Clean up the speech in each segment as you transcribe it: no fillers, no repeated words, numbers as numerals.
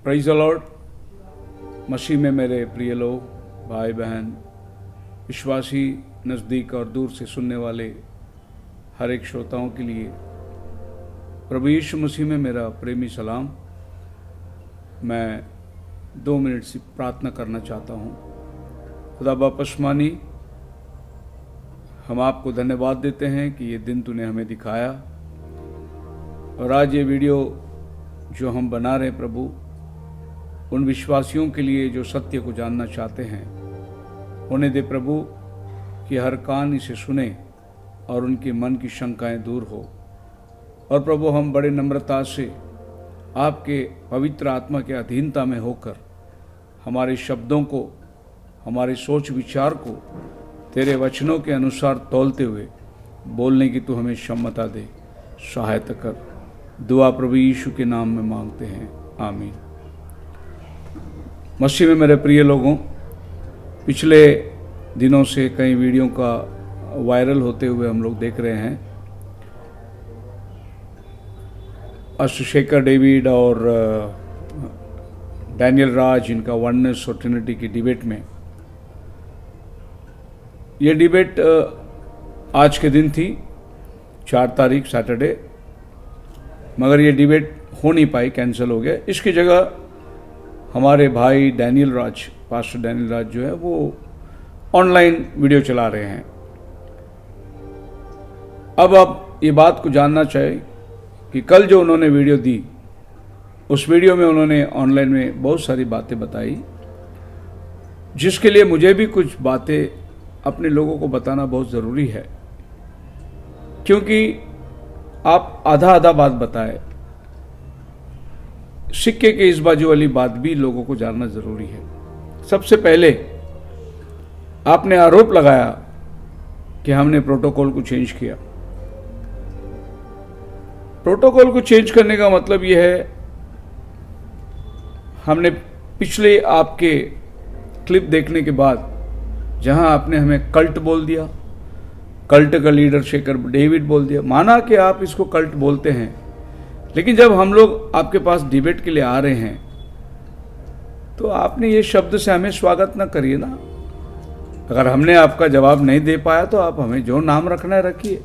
Praise the Lord. मसीह में मेरे प्रिय लोग, भाई बहन, विश्वासी, नज़दीक और दूर से सुनने वाले हर एक श्रोताओं के लिए प्रभु यीशु मसीह में मेरा प्रेमी सलाम। मैं 2 मिनट से प्रार्थना करना चाहता हूँ। खुदा बाप आसमानी, हम आपको धन्यवाद देते हैं कि ये दिन तूने हमें दिखाया और आज ये वीडियो जो हम बना रहे हैं प्रभु, उन विश्वासियों के लिए जो सत्य को जानना चाहते हैं, उन्हें दे प्रभु कि हर कान इसे सुने और उनके मन की शंकाएं दूर हो। और प्रभु, हम बड़े नम्रता से आपके पवित्र आत्मा के अधीनता में होकर हमारे शब्दों को, हमारे सोच विचार को तेरे वचनों के अनुसार तौलते हुए बोलने की तू हमें क्षमता दे, सहायता कर। दुआ प्रभु यीशु के नाम में मांगते हैं, आमीन। मसीह में मेरे प्रिय लोगों, पिछले दिनों से कई वीडियो का वायरल होते हुए हम लोग देख रहे हैं। शेखर डेविड और डैनियल राज, इनका वननेस और ट्रिनिटी की डिबेट में, ये डिबेट आज के दिन थी 4 तारीख सैटरडे, मगर ये डिबेट हो नहीं पाई, कैंसिल हो गया। इसकी जगह हमारे भाई डैनियल राज, पास्टर डैनियल राज जो है वो ऑनलाइन वीडियो चला रहे हैं। अब आप ये बात को जानना चाहिए कि कल जो उन्होंने वीडियो दी, उस वीडियो में उन्होंने ऑनलाइन में बहुत सारी बातें बताई, जिसके लिए मुझे भी कुछ बातें अपने लोगों को बताना बहुत ज़रूरी है। क्योंकि आप आधा आधा बात बताए, सिक्के के इस बाजू वाली बात भी लोगों को जानना ज़रूरी है। सबसे पहले आपने आरोप लगाया कि हमने प्रोटोकॉल को चेंज किया। प्रोटोकॉल को चेंज करने का मतलब यह है, हमने पिछले आपके क्लिप देखने के बाद जहां आपने हमें कल्ट बोल दिया, कल्ट का लीडर शेखर डेविड बोल दिया, माना कि आप इसको कल्ट बोलते हैं, लेकिन जब हम लोग आपके पास डिबेट के लिए आ रहे हैं तो आपने ये शब्द से हमें स्वागत ना करिए ना। अगर हमने आपका जवाब नहीं दे पाया तो आप हमें जो नाम रखना है रखिए।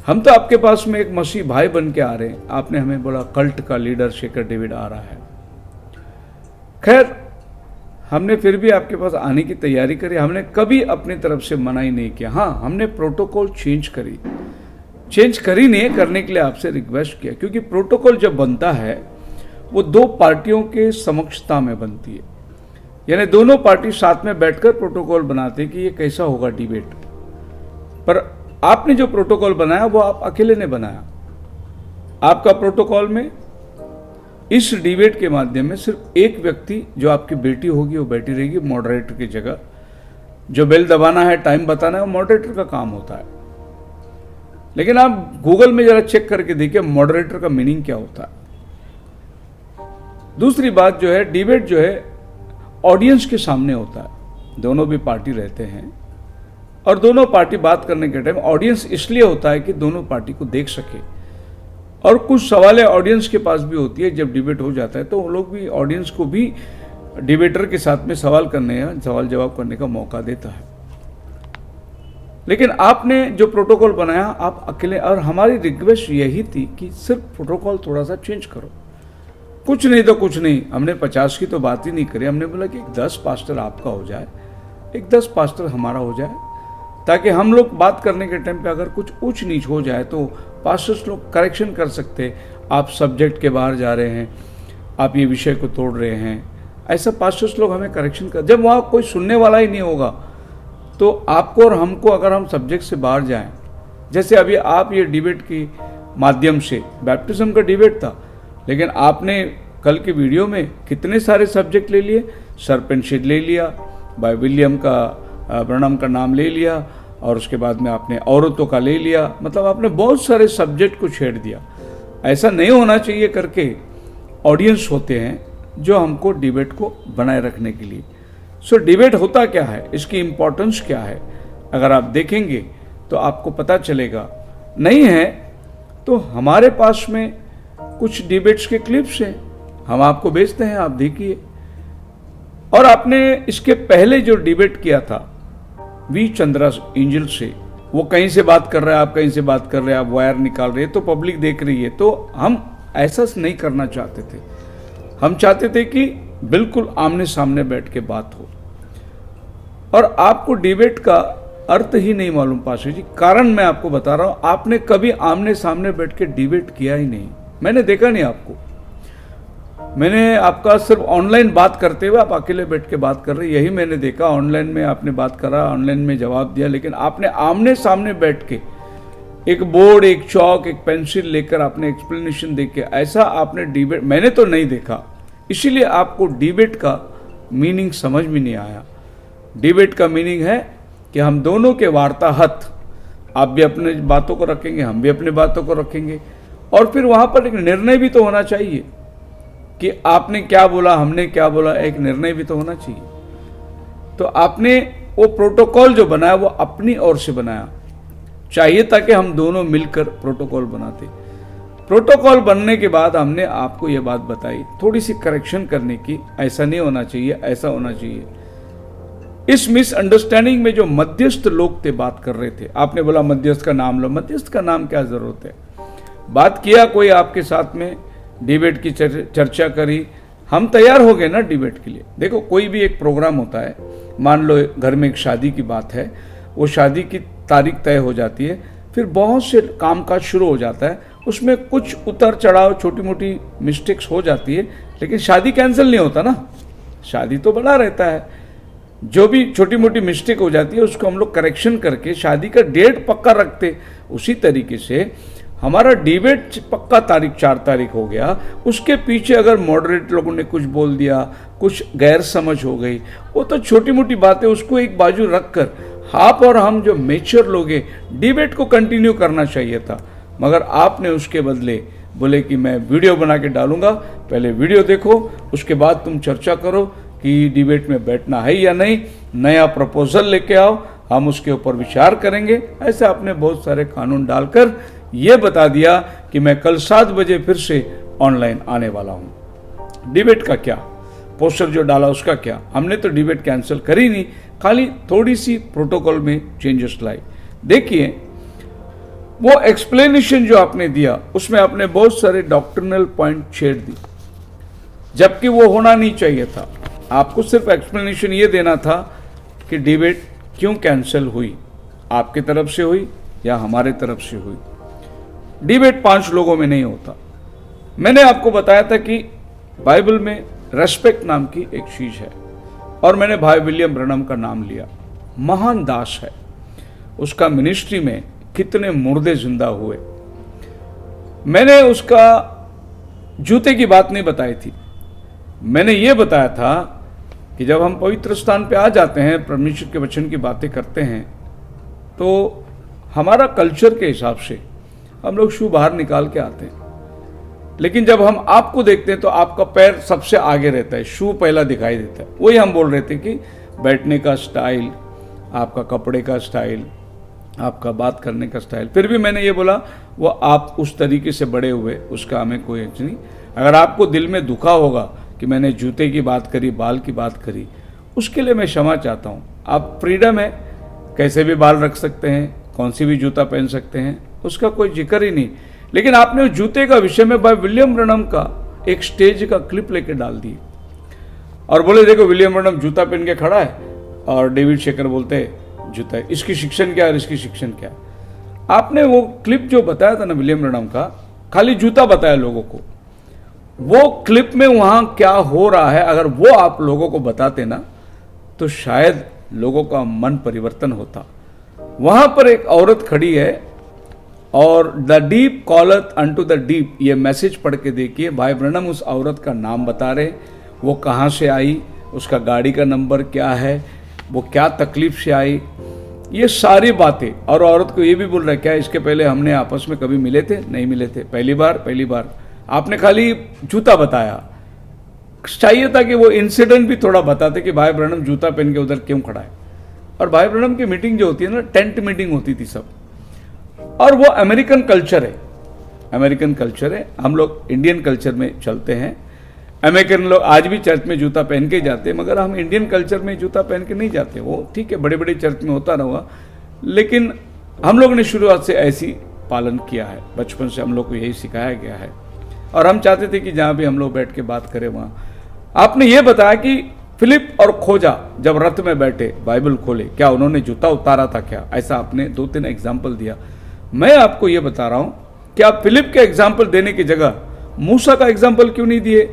हम तो आपके पास में एक मसीह भाई बन के आ रहे हैं, आपने हमें बोला कल्ट का लीडर शेखर डेविड आ रहा है। खैर, हमने फिर भी आपके पास आने की तैयारी करी। हमने कभी अपनी तरफ से मना ही नहीं किया। हाँ, हमने प्रोटोकॉल चेंज करी नहीं, करने के लिए आपसे रिक्वेस्ट किया। क्योंकि प्रोटोकॉल जब बनता है वो 2 पार्टियों के समक्षता में बनती है, यानी दोनों पार्टी साथ में बैठकर प्रोटोकॉल बनाते हैं कि ये कैसा होगा डिबेट। पर आपने जो प्रोटोकॉल बनाया वो आप अकेले ने बनाया। आपका प्रोटोकॉल में इस डिबेट के माध्यम में सिर्फ एक व्यक्ति, जो आपकी बेटी होगी, वो बैठी रहेगी मॉडरेटर की जगह। जो बेल दबाना है, टाइम बताना है, वो मॉडरेटर का काम होता है। लेकिन आप गूगल में जरा चेक करके देखिए मॉडरेटर का मीनिंग क्या होता है। दूसरी बात जो है, डिबेट जो है ऑडियंस के सामने होता है। दोनों भी पार्टी रहते हैं और दोनों पार्टी बात करने के टाइम ऑडियंस इसलिए होता है कि दोनों पार्टी को देख सके। और कुछ सवालें ऑडियंस के पास भी होती है। जब डिबेट हो जाता है तो वो लोग भी, ऑडियंस को भी डिबेटर के साथ में सवाल जवाब करने का मौका देता है। लेकिन आपने जो प्रोटोकॉल बनाया, आप अकेले, और हमारी रिक्वेस्ट यही थी कि सिर्फ प्रोटोकॉल थोड़ा सा चेंज करो, कुछ नहीं तो कुछ नहीं। हमने 50 की तो बात ही नहीं करी। हमने बोला कि 10 पास्टर आपका हो जाए, एक 10 पास्टर हमारा हो जाए, ताकि हम लोग बात करने के टाइम पे अगर कुछ ऊंच नीच हो जाए तो पास्टर्स लोग करेक्शन कर सकते। आप सब्जेक्ट के बाहर जा रहे हैं, आप ये विषय को तोड़ रहे हैं, ऐसा पास्टर्स लोग हमें करेक्शन कर। जब वहाँ कोई सुनने वाला ही नहीं होगा तो आपको और हमको, अगर हम सब्जेक्ट से बाहर जाएं, जैसे अभी आप ये डिबेट के माध्यम से, बैप्टिज्म का डिबेट था, लेकिन आपने कल के वीडियो में कितने सारे सब्जेक्ट ले लिए। सरपेंशिड ले लिया, बाय विलियम का, ब्रनम का नाम ले लिया, और उसके बाद में आपने औरतों का ले लिया। मतलब आपने बहुत सारे सब्जेक्ट को छेड़ दिया। ऐसा नहीं होना चाहिए करके ऑडियंस होते हैं जो हमको डिबेट को बनाए रखने के लिए। सो डिबेट होता क्या है, इसकी इम्पोर्टेंस क्या है, अगर आप देखेंगे तो आपको पता चलेगा। नहीं है तो हमारे पास में कुछ डिबेट्स के क्लिप्स हैं, हम आपको भेजते हैं, आप देखिए। और आपने इसके पहले जो डिबेट किया था वी चंद्रा एंजल से, वो कहीं से बात कर रहा है, आप कहीं से बात कर रहे हैं, आप वायर निकाल रहे हैं, तो पब्लिक देख रही है। तो हम ऐसा नहीं करना चाहते थे। हम चाहते थे कि बिल्कुल आमने सामने बैठ के बात हो। और आपको डिबेट का अर्थ ही नहीं मालूम पाशा जी। कारण मैं आपको बता रहा हूं, आपने कभी आमने सामने बैठ के डिबेट किया ही नहीं। मैंने देखा नहीं आपको। मैंने आपका सिर्फ ऑनलाइन बात करते हुए आप अकेले बैठ के बात कर रहे, यही मैंने देखा। ऑनलाइन में आपने बात करा, ऑनलाइन में जवाब दिया, लेकिन आपने आमने सामने बैठ के एक बोर्ड, एक चौक, एक पेंसिल लेकर आपने एक्सप्लेनेशन दे के, ऐसा आपने डिबेट मैंने तो नहीं देखा। इसीलिए आपको डिबेट का मीनिंग समझ में नहीं आया। डिबेट का मीनिंग है कि हम दोनों के वार्ताहत, आप भी अपने बातों को रखेंगे, हम भी अपनी बातों को रखेंगे, और फिर वहां पर एक निर्णय भी तो होना चाहिए कि आपने क्या बोला, हमने क्या बोला, एक निर्णय भी तो होना चाहिए। तो आपने वो प्रोटोकॉल जो बनाया वो अपनी ओर से बनाया, चाहिए ताकि हम दोनों मिलकर प्रोटोकॉल बनाते। प्रोटोकॉल बनने के बाद हमने आपको ये बात बताई, थोड़ी सी करेक्शन करने की, ऐसा नहीं होना चाहिए, ऐसा होना चाहिए। इस मिसअंडरस्टैंडिंग में जो मध्यस्थ लोग थे बात कर रहे थे, आपने बोला मध्यस्थ का नाम लो। मध्यस्थ का नाम क्या जरूरत है? बात किया कोई आपके साथ में, डिबेट की चर्चा करी, हम तैयार हो गए ना डिबेट के लिए। देखो कोई भी एक प्रोग्राम होता है, मान लो घर में एक शादी की बात है, वो शादी की तारीख तय हो जाती है, फिर बहुत से कामकाज शुरू हो जाता है, उसमें कुछ उतर चढ़ाव, छोटी मोटी मिस्टेक्स हो जाती है, लेकिन शादी कैंसिल नहीं होता ना, शादी तो बना रहता है। जो भी छोटी मोटी मिस्टेक हो जाती है उसको हम लोग करेक्शन करके शादी का डेट पक्का रखते। उसी तरीके से हमारा डिबेट पक्का तारीख 4 तारीख हो गया, उसके पीछे अगर मॉडरेट लोगों ने कुछ बोल दिया, कुछ गैर समझ हो गई, वो तो छोटी मोटी बातें, उसको एक बाजू रखकर आप और हम जो मेच्योर लोग हैं, डिबेट को कंटिन्यू करना चाहिए था। मगर आपने उसके बदले बोले कि मैं वीडियो बना के डालूंगा, पहले वीडियो देखो, उसके बाद तुम चर्चा करो कि डिबेट में बैठना है या नहीं, नया प्रपोजल लेके आओ, हम उसके ऊपर विचार करेंगे। ऐसे आपने बहुत सारे कानून डालकर ये बता दिया कि मैं कल 7 बजे फिर से ऑनलाइन आने वाला हूं। डिबेट का क्या, पोस्टर जो डाला उसका क्या? हमने तो डिबेट कैंसिल करी नहीं, खाली थोड़ी सी प्रोटोकॉल में चेंजेस लाई। देखिए वो एक्सप्लेनेशन जो आपने दिया उसमें आपने बहुत सारे डॉक्ट्रिनल पॉइंट छेड़ दी, जबकि वो होना नहीं चाहिए था। आपको सिर्फ एक्सप्लेनेशन ये देना था कि डिबेट क्यों कैंसिल हुई, आपकी तरफ से हुई या हमारे तरफ से हुई। डिबेट 5 लोगों में नहीं होता। मैंने आपको बताया था कि बाइबल में रेस्पेक्ट नाम की एक चीज है, और मैंने भाई विलियम ब्रनम का नाम लिया। महान दास है, उसका मिनिस्ट्री में कितने मुर्दे जिंदा हुए। मैंने उसका जूते की बात नहीं बताई थी, मैंने ये बताया था कि जब हम पवित्र स्थान पे आ जाते हैं, परमेश्वर के वचन की बातें करते हैं, तो हमारा कल्चर के हिसाब से हम लोग शू बाहर निकाल के आते हैं, लेकिन जब हम आपको देखते हैं तो आपका पैर सबसे आगे रहता है, शू पहला दिखाई देता है। वही हम बोल रहे थे कि बैठने का स्टाइल, आपका कपड़े का स्टाइल, आपका बात करने का स्टाइल। फिर भी मैंने ये बोला वो आप उस तरीके से बड़े हुए, उसका हमें कोई नहीं। अगर आपको दिल में दुखा होगा कि मैंने जूते की बात करी, बाल की बात करी, उसके लिए मैं क्षमा चाहता हूँ। आप फ्रीडम है, कैसे भी बाल रख सकते हैं, कौन सी भी जूता पहन सकते हैं, उसका कोई जिक्र ही नहीं। लेकिन आपने उस जूते का विषय में भाई विलियम ब्रनम का एक स्टेज का क्लिप लेके डाल दी और बोले देखो विलियम ब्रनम जूता पहन के खड़ा है और डेविड शेकर बोलते हैं जूता है, इसकी शिक्षण क्या है और इसकी शिक्षण क्या है। आपने वो क्लिप जो बताया था ना विलियम ब्रनम का, खाली जूता बताया लोगों को। वो क्लिप में वहां क्या हो रहा है अगर वो आप लोगों को बताते ना, तो शायद लोगों का मन परिवर्तन होता। वहां पर एक औरत खड़ी है और the deep calleth unto the deep, ये मैसेज पढ़ के देखिए। भाई ब्रनम उस औरत का नाम बता रहे, वो कहाँ से आई, उसका गाड़ी का नंबर क्या है, वो क्या तकलीफ से आई, ये सारी बातें। और औरत को ये भी बोल रहा है क्या इसके पहले हमने आपस में कभी मिले थे? नहीं मिले थे, पहली बार। आपने खाली जूता बताया, चाहिए था कि वो इंसिडेंट भी थोड़ा बताते कि भाई ब्रनम जूता पहन के उधर क्यों खड़ा है। और भाई ब्रनम की मीटिंग जो होती है ना, टेंट मीटिंग होती थी सब, और वो अमेरिकन कल्चर है, हम लोग इंडियन कल्चर में चलते हैं। अमेरिकन लोग आज भी चर्च में जूता पहन के जाते हैं, मगर हम इंडियन कल्चर में जूता पहन के नहीं जाते। वो ठीक है, बड़े बड़े चर्च में होता रहा, लेकिन हम लोग ने शुरुआत से ऐसी पालन किया है, बचपन से हम लोग को यही सिखाया गया है। और हम चाहते थे कि जहाँ भी हम लोग बैठ के बात करें वहाँ। आपने ये बताया कि फिलिप और खोजा जब रथ में बैठे बाइबल खोले, क्या उन्होंने जूता उतारा था क्या? ऐसा आपने 2-3 एग्जाम्पल दिया। मैं आपको ये बता रहा हूँ कि आप फिलिप के एग्जाम्पल देने की जगह मूसा का एग्जाम्पल क्यों नहीं दिए?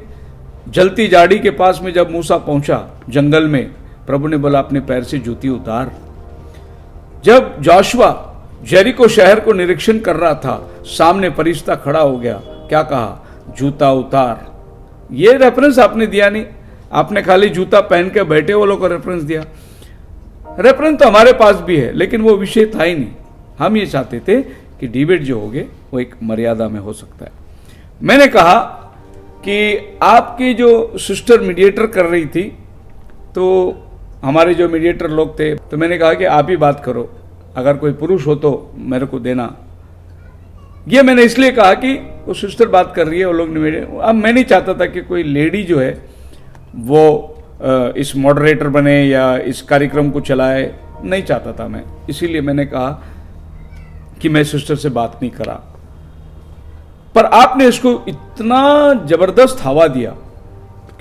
जलती झाड़ी के पास में जब मूसा पहुंचा जंगल में, प्रभु ने बोला अपने पैर से जूती उतार। जब जोशुआ जेरिको शहर को निरीक्षण कर रहा था, सामने फरिश्ता खड़ा हो गया, क्या कहा? जूता उतार। ये रेफरेंस आपने दिया नहीं, आपने खाली जूता पहन के बैठे वो लोग को रेफरेंस दिया। रेफरेंस तो हमारे पास भी है, लेकिन वो विषय था ही नहीं। हम ये चाहते थे कि डिबेट जो होगे वो एक मर्यादा में हो सकता है। मैंने कहा कि आपकी जो सिस्टर मीडिएटर कर रही थी, तो हमारे जो मीडिएटर लोग थे, तो मैंने कहा कि आप ही बात करो, अगर कोई पुरुष हो तो मेरे को देना। ये मैंने इसलिए कहा कि वो सिस्टर बात कर रही है, वो लोग ने। अब मैं नहीं चाहता था कि कोई लेडी जो है वो इस मॉडरेटर बने या इस कार्यक्रम को चलाए, नहीं चाहता था मैं। इसीलिए मैंने कहा कि मैं सिस्टर से बात नहीं करा। पर आपने इसको इतना जबरदस्त हवा दिया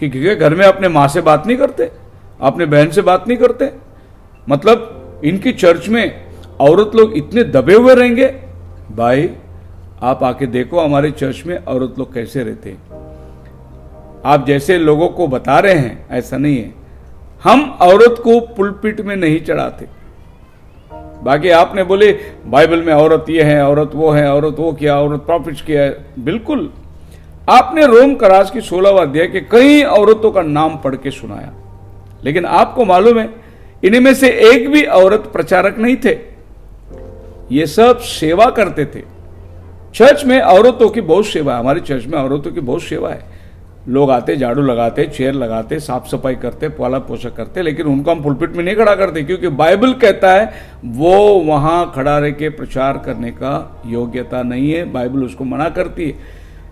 कि घर में अपने माँ से बात नहीं करते, अपने बहन से बात नहीं करते, मतलब इनकी चर्च में औरत लोग इतने दबे हुए रहेंगे। भाई आप आके देखो हमारे चर्च में औरत लोग कैसे रहते हैं। आप जैसे लोगों को बता रहे हैं ऐसा नहीं है। हम औरत को पुलपिट में नहीं चढ़ाते। बाकी आपने बोले बाइबल में औरत ये है, औरत वो है, औरत वो किया, औरत प्रॉफिट्स किया है। बिल्कुल, आपने रोम करास की 16वां अध्याय के कई औरतों का नाम पढ़ के सुनाया, लेकिन आपको मालूम है इनमें से एक भी औरत प्रचारक नहीं थे। ये सब सेवा करते थे। चर्च में औरतों की बहुत सेवा है। हमारे चर्च में औरतों की बहुत सेवा है। लोग आते, झाड़ू लगाते, चेयर लगाते, साफ सफाई करते, पाला पोषा करते, लेकिन उनको हम पुलपिट में नहीं खड़ा करते, क्योंकि बाइबल कहता है वो वहां खड़ा रह के प्रचार करने का योग्यता नहीं है। बाइबल उसको मना करती है।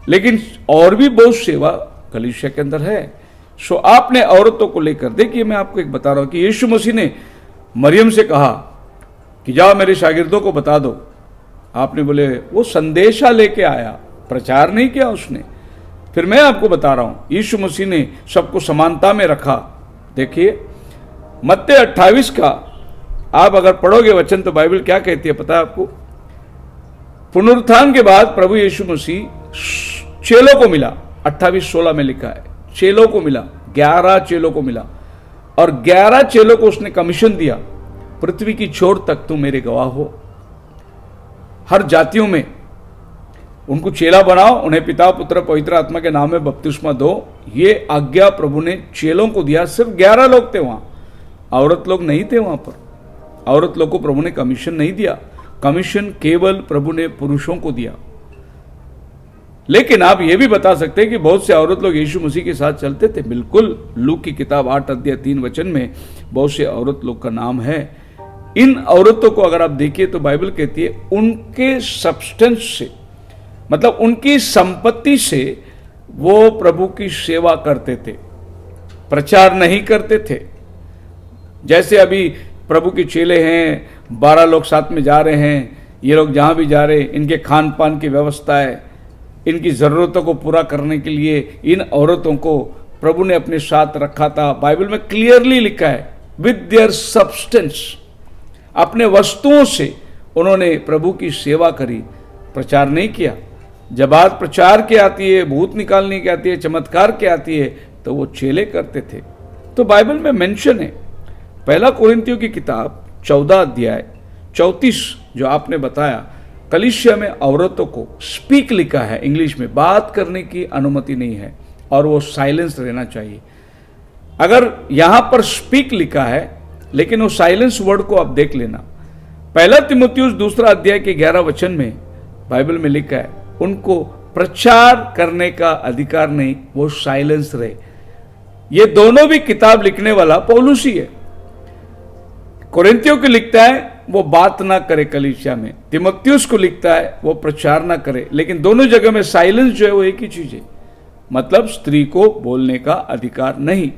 लेकिन और भी बहुत सेवा कलीसिया के अंदर है। सो आपने औरतों को लेकर, देखिए मैं आपको एक बता रहा हूं कि यीशु मसीह ने मरियम से कहा कि जाओ मेरे शागिर्दों को बता दो। आपने बोले वो संदेशा लेके आया, प्रचार नहीं किया उसने। फिर मैं आपको बता रहा हूं यीशु मसीह ने सबको समानता में रखा। देखिए मत्ती 28 का आप अगर पढ़ोगे वचन, तो बाइबल क्या कहती है पता है आपको? पुनरुत्थान के बाद प्रभु यीशु मसीह चेलों को मिला। 28:16 में लिखा है चेलों को मिला, 11 चेलों को मिला, और 11 चेलों को उसने कमीशन दिया, पृथ्वी की छोर तक तुम मेरे गवाह हो। हर जातियों में उनको चेला बनाओ, उन्हें पिता पुत्र पवित्र आत्मा के नाम में बपतिस्मा दो। ये आज्ञा प्रभु ने चेलों को दिया। सिर्फ 11 लोग थे वहां, औरत लोग नहीं थे वहां पर। औरत लोग को प्रभु ने कमीशन नहीं दिया। कमीशन केवल प्रभु ने पुरुषों को दिया। लेकिन आप ये भी बता सकते हैं कि बहुत से औरत लोग यीशु मसीह के साथ चलते थे। बिल्कुल, लूक की किताब 8:3 में बहुत से औरत लोग का नाम है। इन औरतों को अगर आप देखिए तो बाइबल कहती है उनके सब्सटेंस से, मतलब उनकी संपत्ति से वो प्रभु की सेवा करते थे, प्रचार नहीं करते थे। जैसे अभी प्रभु के चेले हैं, 12 लोग साथ में जा रहे हैं, ये लोग जहां भी जा रहे हैं इनके खान पान की व्यवस्था है, इनकी ज़रूरतों को पूरा करने के लिए इन औरतों को प्रभु ने अपने साथ रखा था। बाइबल में क्लियरली लिखा है विद देयर सब्सटेंस, अपने वस्तुओं से उन्होंने प्रभु की सेवा करी, प्रचार नहीं किया। जब बात प्रचार की आती है, भूत निकालने की आती है, चमत्कार की आती है, तो वो चेले करते थे। तो बाइबल में मेंशन है, 1 कोरिन्थियों की किताब 14:34 जो आपने बताया, कलीसिया में औरतों को स्पीक लिखा है, इंग्लिश में बात करने की अनुमति नहीं है और वो साइलेंस रहना चाहिए। अगर यहां पर स्पीक लिखा है लेकिन वो साइलेंस वर्ड को आप देख लेना। 1 तीमुथियुस 2 अध्याय के 11 वचन में बाइबल में लिखा है उनको प्रचार करने का अधिकार नहीं, वो साइलेंस रहे। ये दोनों भी किताब लिखने वाला पौलुस ही है। कोरिन्थियों को लिखता है वो बात ना करे कलीसिया में, तीमुथियुस को लिखता है वो प्रचार ना करे, लेकिन दोनों जगह में साइलेंस जो है वो एक ही चीज है। मतलब स्त्री को बोलने का अधिकार नहीं।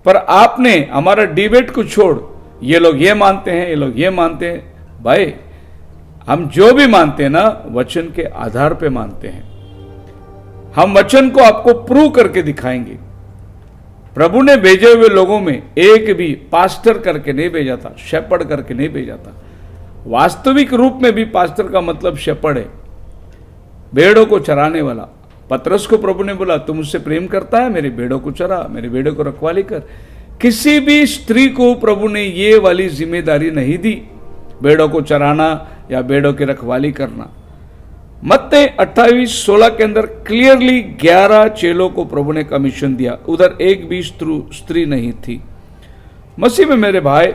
पर आपने हमारा डिबेट को छोड़, ये लोग ये मानते हैं, ये लोग ये मानते हैं। भाई, हम जो भी मानते हैं ना, वचन के आधार पे मानते हैं। हम वचन को आपको प्रूव करके दिखाएंगे। प्रभु ने भेजे हुए लोगों में एक भी पास्टर करके नहीं भेजा था, शेपर्ड करके नहीं भेजा था। वास्तविक रूप में भी पास्टर का मतलब शेपर्ड है, भेड़ों को चराने वाला। पतरस को प्रभु ने बोला, तू मुझसे प्रेम करता है, मेरे भेड़ों को चरा, मेरे भेड़ों को रखवाली कर। किसी भी स्त्री को प्रभु ने ये वाली जिम्मेदारी नहीं दी, भेड़ों को चराना या भेड़ों की रखवाली करना। मत्ती 28:16 के अंदर क्लियरली 11 चेलों को प्रभु ने कमीशन दिया, उधर एक भी स्त्री नहीं थी। मसीह में मेरे भाई,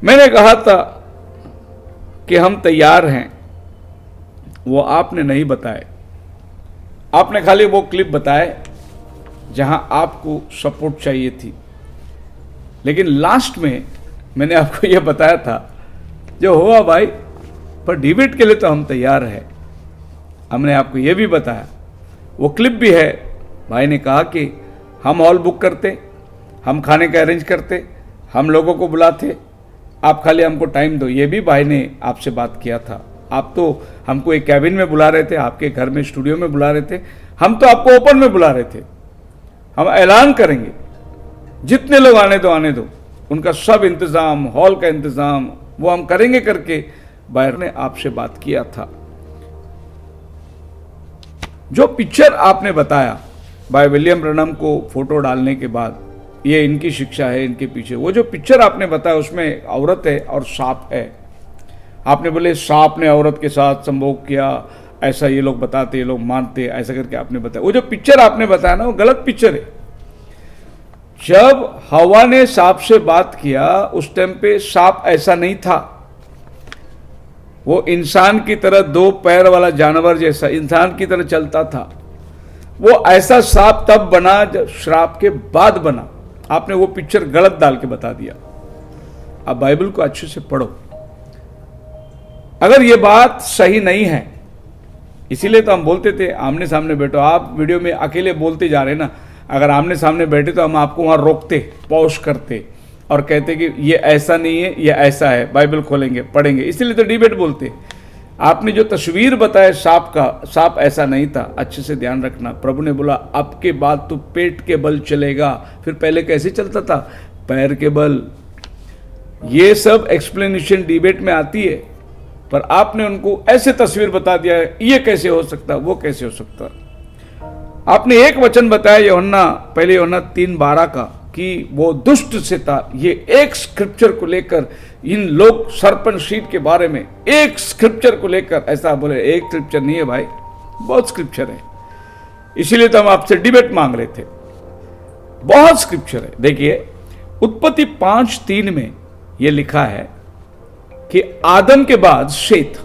मैंने कहा था कि हम तैयार हैं, वो आपने नहीं बताए। आपने खाली वो क्लिप बताए जहां आपको सपोर्ट चाहिए थी। लेकिन लास्ट में मैंने आपको यह बताया था, जो हुआ भाई, पर डिबेट के लिए तो हम तैयार हैं। हमने आपको यह भी बताया, वो क्लिप भी है। भाई ने कहा कि हम हॉल बुक करते, हम खाने का अरेंज करते, हम लोगों को बुलाते, आप खाली हमको टाइम दो। ये भी भाई ने आपसे बात किया था। आप तो हमको एक कैबिन में बुला रहे थे, आपके घर में स्टूडियो में बुला रहे थे, हम तो आपको ओपन में बुला रहे थे। हम ऐलान करेंगे, जितने लोग आने दो, उनका सब इंतजाम, हॉल का इंतजाम वो हम करेंगे करके बाहर ने आपसे बात किया था। जो पिक्चर आपने बताया भाई विलियम ब्रनम को फोटो डालने के बाद, ये इनकी शिक्षा है, इनके पीछे वो जो पिक्चर आपने बताया उसमें औरत है और सांप है। आपने बोले सांप ने औरत के साथ संभोग किया, ऐसा ये लोग बताते, ये लोग मानते, ऐसा करके आपने बताया। वो जो पिक्चर आपने बताया ना, वो गलत पिक्चर है। जब हवा ने सांप से बात किया, उस टाइम पे सांप ऐसा नहीं था। वो इंसान की तरह 2 पैर वाला जानवर जैसा इंसान की तरह चलता था। वो ऐसा सांप तब बना जब श्राप के बाद बना। आपने वो पिक्चर गलत डाल के बता दिया। आप बाइबल को अच्छे से पढ़ो। अगर ये बात सही नहीं है, इसीलिए तो हम बोलते थे आमने सामने बैठो। आप वीडियो में अकेले बोलते जा रहे ना, अगर आमने सामने बैठे तो हम आपको वहां रोकते, पॉज करते और कहते कि ये ऐसा नहीं है, ये ऐसा है, बाइबल खोलेंगे, पढ़ेंगे। इसीलिए तो डिबेट बोलते। आपने जो तस्वीर बताया सांप का, सांप ऐसा नहीं था। अच्छे से ध्यान रखना, प्रभु ने बोला अब के बाद तो पेट के बल चलेगा। फिर पहले कैसे चलता था? पैर के बल। ये सब एक्सप्लेनेशन डिबेट में आती है, पर आपने उनको ऐसे तस्वीर बता दिया है, ये कैसे हो सकता, वो कैसे हो सकता। आपने एक वचन बताया यूहन्ना, पहले यूहन्ना 3:12 का, कि वो दुष्ट से था। ये एक स्क्रिप्चर को लेकर इन लोग सर्पन सीड के बारे में एक स्क्रिप्चर को लेकर ऐसा बोले। एक स्क्रिप्चर नहीं है भाई, बहुत स्क्रिप्चर है। इसीलिए तो हम आपसे डिबेट मांग रहे थे। बहुत स्क्रिप्चर है। देखिए उत्पत्ति 5:3 में यह लिखा है कि आदम के बाद शेत,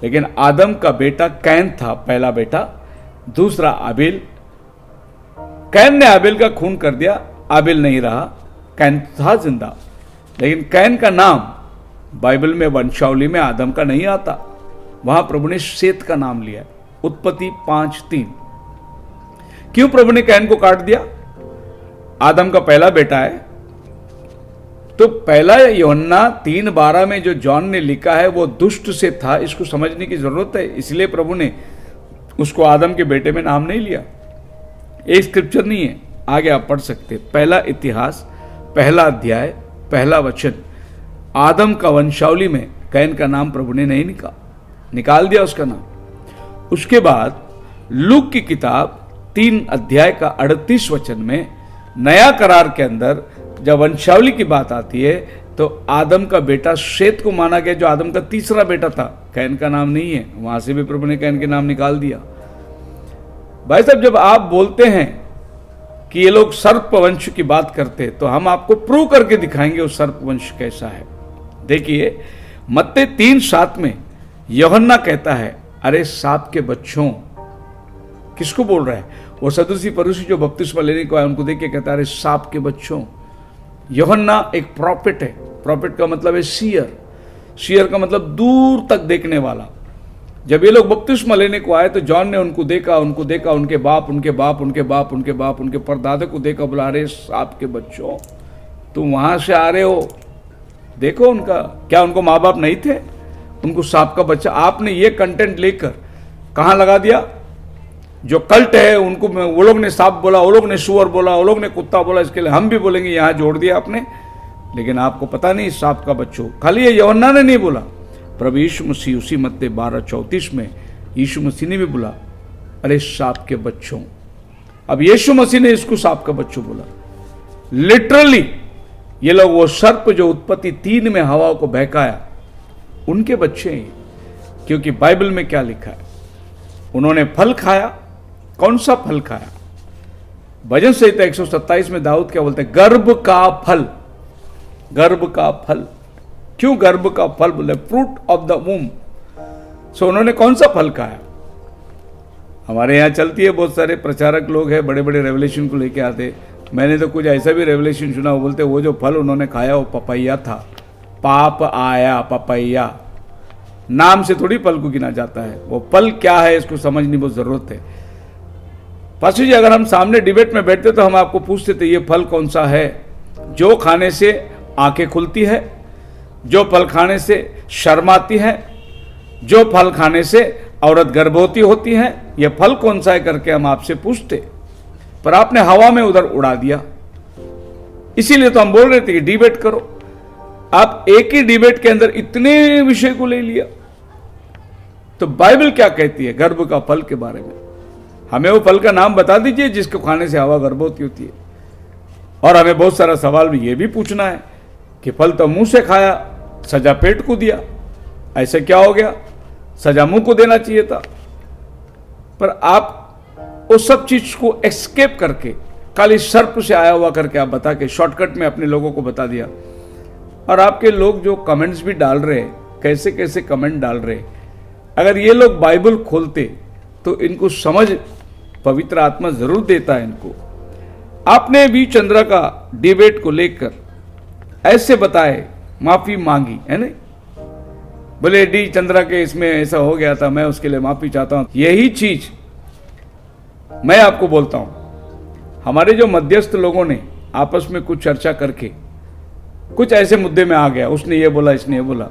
लेकिन आदम का बेटा कैन था पहला बेटा, दूसरा आबिल। कैन ने आबिल का खून कर दिया, आबिल नहीं रहा, कैन था जिंदा। लेकिन कैन का नाम बाइबल में वंशावली में आदम का नहीं आता, वहां प्रभु ने शेत का नाम लिया। उत्पत्ति 5:3। क्यों प्रभु ने कैन को काट दिया? आदम का पहला बेटा है। तो पहला यूहन्ना 3:12 में जो जॉन ने लिखा है वो दुष्ट से था, इसको समझने की जरूरत है। इसलिए प्रभु ने उसको आदम के बेटे में नाम नहीं लिया। एक स्क्रिप्चर नहीं है, आगे आप पढ़ सकते। पहला इतिहास, पहला अध्याय, पहला वचन, आदम का वंशावली में कैन का नाम प्रभु ने नहीं निकाल दिया उसका नाम। उसके बाद लूक की किताब 3 अध्याय का 38 वचन में नया करार के अंदर जब वंशावली की बात आती है तो आदम का बेटा शेत को माना गया, जो आदम का तीसरा बेटा था। कैन का नाम नहीं है, वहां से भी प्रभु ने कैन के नाम निकाल दिया। भाई साहब, जब आप बोलते हैं कि ये लोग सर्प वंश की बात करते हैं, तो हम आपको प्रूव करके दिखाएंगे वो सर्प वंश कैसा है। देखिए मत्ती 3:7 में यूहन्ना कहता है, अरे सांप के बच्चों। किसको बोल रहा है? वो सदूसी फरीसी जो बपतिस्मा लेने को आए, उनको देख के कहता है, अरे सांप के बच्चों। यूहन्ना एक प्रॉफिट है। प्रॉफिट का मतलब है सीयर। सीयर का मतलब दूर तक देखने वाला। जब ये लोग बपतिस्मा लेने को आए तो जॉन ने उनको देखा, उनके बाप, उनके परदादे को देखा, बोला अरे सांप के बच्चों, तुम वहां से आ रहे हो, देखो उनका क्या, उनको माँ बाप नहीं थे, उनको सांप का बच्चा। आपने ये कंटेंट लेकर कहाँ लगा दिया? जो कल्ट है उनको, वो लोग ने सांप बोला, वो लोग ने सुअर बोला, वो लोग ने कुत्ता बोला, इसके लिए हम भी बोलेंगे, यहाँ जोड़ दिया आपने। लेकिन आपको पता नहीं सांप का बच्चों, खाली ये यूहन्ना ने नहीं बोला, प्रभु यीशु मसीह उसी मत्ती 12:34 में यीशु मसीह ने भी बोला, अरे सांप के बच्चों। अब यीशु मसीह ने इसको सांप का बच्चों बोला। लिटरली ये लोग वो सर्प जो उत्पत्ति 3 में हवा को बहकाया, उनके बच्चे हैं। क्योंकि बाइबल में क्या लिखा है? उन्होंने फल खाया। कौन सा फल खाया? भजन संहिता 127 में दाऊद क्या बोलते हैं? गर्भ का फल। गर्भ का फल। क्यों गर्भ का फल बोले? Fruit of the womb. So उन्होंने कौन सा फल खाया? हमारे यहां चलती है, बहुत सारे प्रचारक लोग हैं, बड़े बड़े रेवलेशन को लेके आते। मैंने तो कुछ ऐसा भी रेवलेशन सुना, वो बोलते वो जो फल उन्होंने खाया वो पपैया था। पाप आया पपैया। नाम से थोड़ी फल को गिना जाता है, वो फल क्या है इसको समझने बहुत जरूरत है। पास्टर जी, अगर हम सामने डिबेट में बैठते तो हम आपको पूछते थे ये फल कौन सा है? जो खाने से आंखें खुलती है, जो फल खाने से शर्म आती है, जो फल खाने से औरत गर्भवती होती है, ये फल कौन सा है करके हम आपसे पूछते, पर आपने हवा में उधर उड़ा दिया। इसीलिए तो हम बोल रहे थे कि डिबेट करो। आप एक ही डिबेट के अंदर इतने विषय को ले लिया। तो बाइबल क्या कहती है गर्भ का फल के बारे में? हमें वो फल का नाम बता दीजिए जिसको खाने से हवा गर्भवती होती है। और हमें बहुत सारा सवाल भी ये भी पूछना है कि फल तो मुंह से खाया, सजा पेट को दिया, ऐसे क्या हो गया? सजा मुंह को देना चाहिए था। पर आप उस सब चीज को एस्केप करके खाली सर्प से आया हुआ करके आप बता के शॉर्टकट में अपने लोगों को बता दिया। और आपके लोग जो कमेंट्स भी डाल रहे हैं, कैसे कैसे कमेंट डाल रहे हैं, अगर ये लोग बाइबल खोलते तो इनको समझ पवित्र आत्मा जरूर देता है इनको। आपने वी चंद्रा का डिबेट को लेकर ऐसे बताए, माफी मांगी है नहीं, बोले डी चंद्रा के इसमें ऐसा हो गया था, मैं उसके लिए माफी चाहता हूं। यही चीज मैं आपको बोलता हूं, हमारे जो मध्यस्थ लोगों ने आपस में कुछ चर्चा करके कुछ ऐसे मुद्दे में आ गया, उसने ये बोला, इसने ये बोला।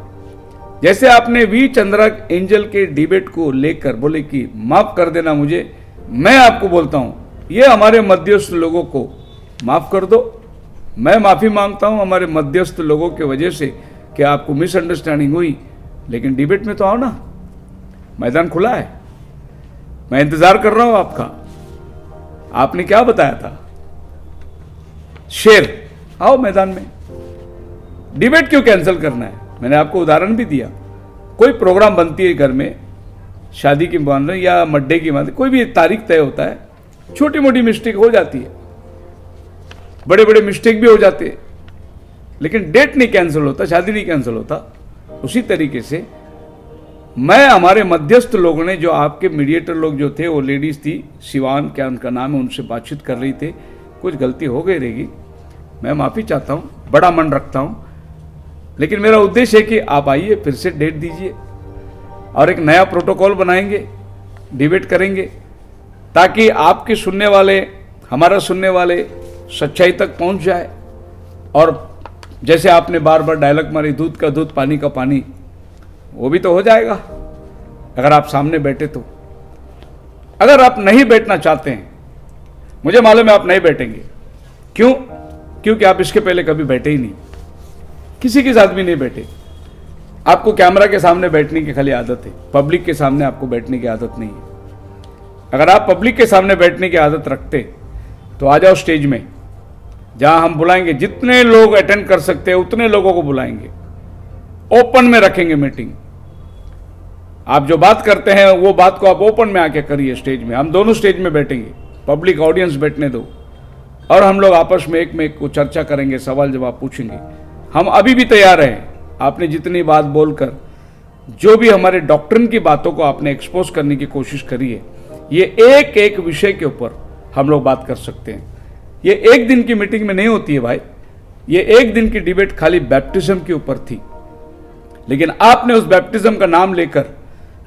जैसे आपने वी चंद्रा एंजल के डिबेट को लेकर बोले कि माफ कर देना मुझे, मैं आपको बोलता हूं ये हमारे मध्यस्थ लोगों को माफ कर दो। मैं माफी मांगता हूं हमारे मध्यस्थ लोगों के वजह से कि आपको मिसअंडरस्टैंडिंग हुई, लेकिन डिबेट में तो आओ ना, मैदान खुला है, मैं इंतजार कर रहा हूं आपका। आपने क्या बताया था? शेर, आओ मैदान में। डिबेट क्यों कैंसिल करना है? मैंने आपको उदाहरण भी दिया। कोई प्रोग्राम बनती है घर में, शादी की मान लो या मड्डे की मान लो, कोई भी तारीख तय होता है, छोटी मोटी मिस्टेक हो जाती है, बड़े बड़े मिस्टेक भी हो जाते हैं, लेकिन डेट नहीं कैंसिल होता, शादी नहीं कैंसिल होता। उसी तरीके से मैं हमारे मध्यस्थ लोगों ने, जो आपके मीडिएटर लोग जो थे, वो लेडीज थी, शिवान क्या उनका नाम है, उनसे बातचीत कर रही थे, कुछ गलती हो गई रहेगी, मैं माफी चाहता हूं, बड़ा मन रखता हूं, लेकिन मेरा उद्देश्य है कि आप आइए, फिर से डेट दीजिए और एक नया प्रोटोकॉल बनाएंगे, डिबेट करेंगे, ताकि आपके सुनने वाले, हमारा सुनने वाले सच्चाई तक पहुंच जाए। और जैसे आपने बार बार डायलॉग मारी, दूध का दूध पानी का पानी, वो भी तो हो जाएगा अगर आप सामने बैठे तो। अगर आप नहीं बैठना चाहते हैं, मुझे मालूम है आप नहीं बैठेंगे। क्यों? क्योंकि आप इसके पहले कभी बैठे ही नहीं, किसी के साथ भी नहीं बैठे। आपको कैमरा के सामने बैठने की खाली आदत है, पब्लिक के सामने आपको बैठने की आदत नहीं है। अगर आप पब्लिक के सामने बैठने की आदत रखते तो आ जाओ स्टेज में, जहां हम बुलाएंगे, जितने लोग अटेंड कर सकते हैं उतने लोगों को बुलाएंगे, ओपन में रखेंगे मीटिंग। आप जो बात करते हैं वो बात को आप ओपन में आके करिए स्टेज में। हम दोनों स्टेज में बैठेंगे, पब्लिक ऑडियंस बैठने दो, और हम लोग आपस में एक में एक को चर्चा करेंगे, सवाल जवाब पूछेंगे। हम अभी भी तैयार हैं। आपने जितनी बात बोलकर जो भी हमारे डॉक्ट्रिन की बातों को आपने एक्सपोज करने की कोशिश करी है, ये एक एक विषय के ऊपर हम लोग बात कर सकते हैं। ये एक दिन की मीटिंग में नहीं होती है भाई। ये एक दिन की डिबेट खाली बैप्टिज्म के ऊपर थी, लेकिन आपने उस बैप्टिज्म का नाम लेकर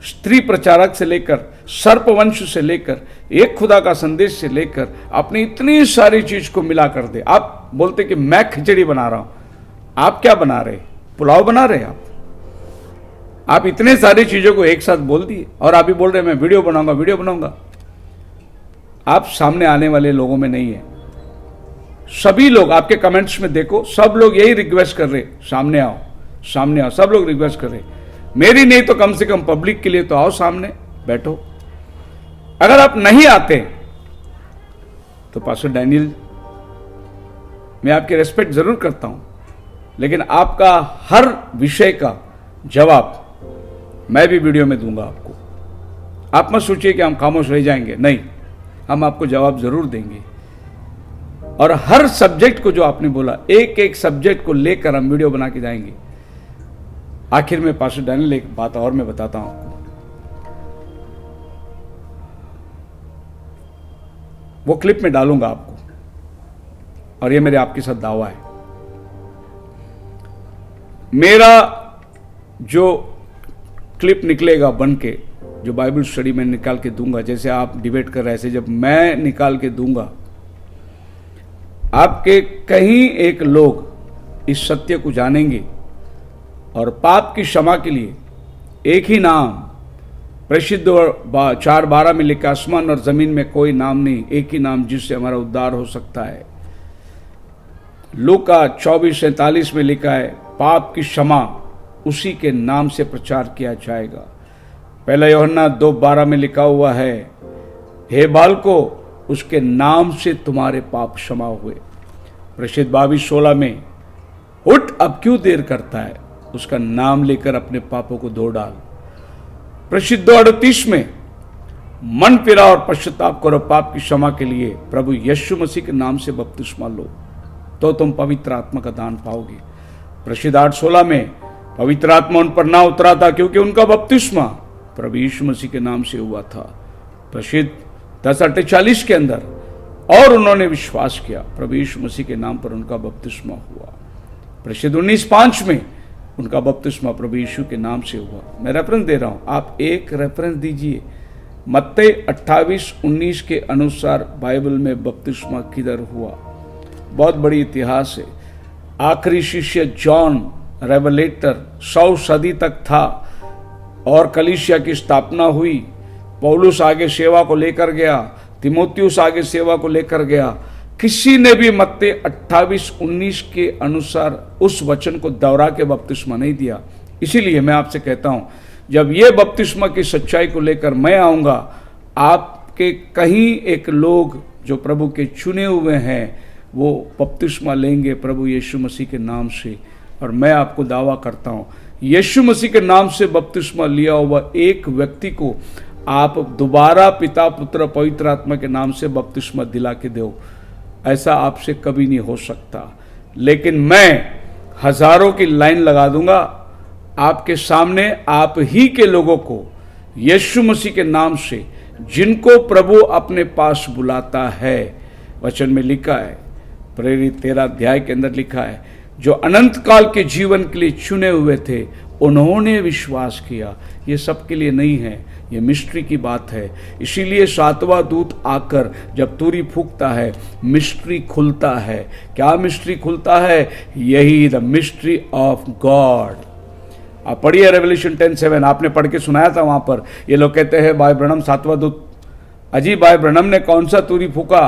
स्त्री प्रचारक से लेकर, सर्पवंश से लेकर, एक खुदा का संदेश से लेकर आपने इतनी सारी चीज को मिला कर दे। आप बोलते कि मैं खिचड़ी बना रहा हूं, आप क्या बना रहे? पुलाव बना रहे आप इतने सारी चीजों को एक साथ बोल दिए और आप ही बोल रहे मैं वीडियो बनाऊंगा। आप सामने आने वाले लोगों में नहीं है। सभी लोग आपके कमेंट्स में देखो, सब लोग यही रिक्वेस्ट कर रहे, सामने आओ, सब लोग रिक्वेस्ट कर रहे। मेरी नहीं तो कम से कम पब्लिक के लिए तो आओ, सामने बैठो। अगर आप नहीं आते तो पास्टर डैनियल, मैं आपकी रेस्पेक्ट जरूर करता हूं, लेकिन आपका हर विषय का जवाब मैं भी वीडियो में दूंगा आपको। आप मत सोचिए कि हम खामोश रह जाएंगे, नहीं, हम आपको जवाब जरूर देंगे। और हर सब्जेक्ट को जो आपने बोला, एक एक सब्जेक्ट को लेकर हम वीडियो बना के जाएंगे। आखिर में पास्टर डैनियल एक बात और मैं बताता हूं आपको, वो क्लिप में डालूंगा आपको, और ये मेरे आपके साथ दावा है। मेरा जो क्लिप निकलेगा बन के, जो बाइबल स्टडी में निकाल के दूंगा, जैसे आप डिबेट कर रहे, ऐसे जब मैं निकाल के दूंगा, आपके कहीं एक लोग इस सत्य को जानेंगे और पाप की क्षमा के लिए एक ही नाम, प्रसिद्ध 4:12 में लिखा, आसमान और जमीन में कोई नाम नहीं, एक ही नाम जिससे हमारा उद्धार हो सकता है। लूका 24:47 में लिखा है, पाप की क्षमा उसी के नाम से प्रचार किया जाएगा। पहला यूहन्ना 2:12 में लिखा हुआ है, हे बालको, उसके नाम से तुम्हारे पाप क्षमा हुए। प्रसिद्ध 22:16 में, उठ, अब क्यों देर करता है, उसका नाम लेकर अपने पापों को धो डाल। प्रसिद्ध 38 में, मन फिरा और पश्चाताप करो पाप की क्षमा के लिए, प्रभु यीशु मसीह के नाम से बपतिस्मा लो, तो तुम पवित्र आत्मा का दान पाओगे। प्रसिद्ध 8:16 में, पवित्र आत्मा उन पर ना उतरा था क्योंकि उनका बपतिस्मा प्रभु यीशु मसीह के नाम से हुआ था। प्रसिद्ध 10:48 के अंदर, और उन्होंने विश्वास किया, प्रभु यीशु मसीह के नाम पर उनका बपतिस्मा हुआ। प्रसिद्ध 19:5 में, उनका बपतिस्मा प्रभु यीशु के नाम से हुआ। मैं रेफरेंस दे रहा हूं, आप एक रेफरेंस दीजिए। मत्ती 28:19 के अनुसार बाइबल में बपतिस्मा किधर हुआ? बहुत बड़ी इतिहास है। आखिरी शिष्य जॉन रेवलेटर 100 सदी तक था और कलीसिया की स्थापना हुई। पौलुस आगे सेवा को लेकर गया, तिमोथियुस आगे सेवा को लेकर गया। किसी ने भी मत्ती 28:19 के अनुसार उस वचन को दोहरा के बपतिस्मा नहीं दिया। इसीलिए मैं आपसे कहता हूं, जब ये बपतिस्मा की सच्चाई को लेकर मैं आऊंगा, आपके कहीं एक लोग जो प्रभु के चुने हुए हैं, वो बपतिस्मा लेंगे प्रभु यीशु मसीह के नाम से। और मैं आपको दावा करता हूं, यीशु मसीह के नाम से बपतिस्मा लिया हुआ एक व्यक्ति को आप दोबारा पिता, पुत्र, पवित्र आत्मा के नाम से बपतिस्मा दिला के दो, ऐसा आपसे कभी नहीं हो सकता। लेकिन मैं हजारों की लाइन लगा दूंगा आपके सामने, आप ही के लोगों को यीशु मसीह के नाम से, जिनको प्रभु अपने पास बुलाता है। वचन में लिखा है, प्रेरित 13 अध्याय के अंदर लिखा है, जो अनंत काल के जीवन के लिए चुने हुए थे, उन्होंने विश्वास किया। ये सबके लिए नहीं है, ये मिस्ट्री की बात है। इसीलिए 7वां दूत आकर जब तुरी फूंकता है, मिस्ट्री खुलता है। क्या मिस्ट्री खुलता है? यही द मिस्ट्री ऑफ गॉड। आप पढ़िए रेवल्यूशन 10:7, आपने पढ़ के सुनाया था वहां पर। ये लोग कहते हैं भाई ब्रनम 7वां दूत, अजी भाई ब्रनम ने कौन सा तुरी फूंका?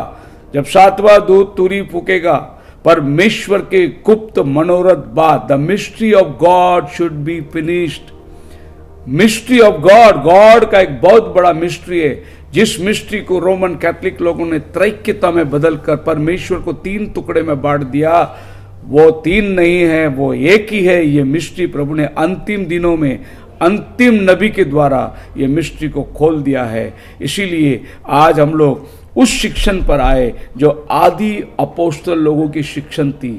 जब 7वां दूत तुरी फूकेगा, परमेश्वर के गुप्त मनोरथ बात, the mystery of God should be finished. Mystery of God, God का एक बहुत बड़ा मिस्ट्री है, जिस मिस्ट्री को रोमन कैथोलिक लोगों ने त्रैक्यता में बदलकर परमेश्वर को 3 टुकड़े में बांट दिया। वो 3 नहीं है, वो एक ही है। ये मिस्ट्री प्रभु ने अंतिम दिनों में अंतिम नबी के द्वारा ये मिस्ट्री को खोल दिया है। इसीलिए आज हम लोग उस शिक्षण पर आए जो आदि अपोस्तल लोगों की शिक्षण थी,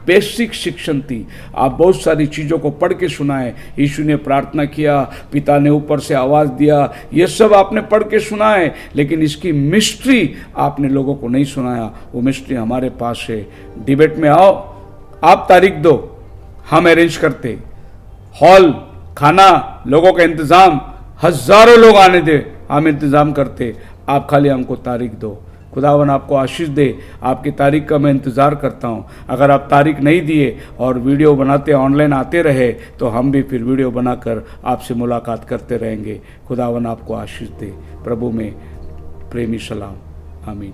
बेसिक शिक्षण थी। आप बहुत सारी चीज़ों को पढ़ के सुनाए। यीशु ने प्रार्थना किया, पिता ने ऊपर से आवाज़ दिया, ये सब आपने पढ़ के सुनाए, लेकिन इसकी मिस्ट्री आपने लोगों को नहीं सुनाया। वो मिस्ट्री हमारे पास है। डिबेट में आओ, आप तारीख दो, हम अरेंज करते, हॉल, खाना, लोगों का इंतज़ाम हज़ारों लोग आने थे, हम इंतज़ाम करते, आप खाली हमको तारीख दो। खुदावन आपको आशीष दे, आपकी तारीख का मैं इंतज़ार करता हूँ। अगर आप तारीख नहीं दिए और वीडियो बनाते ऑनलाइन आते रहे तो हम भी फिर वीडियो बनाकर आपसे मुलाकात करते रहेंगे। खुदावन आपको आशीष दे। प्रभु में प्रेमी सलाम। आमीन।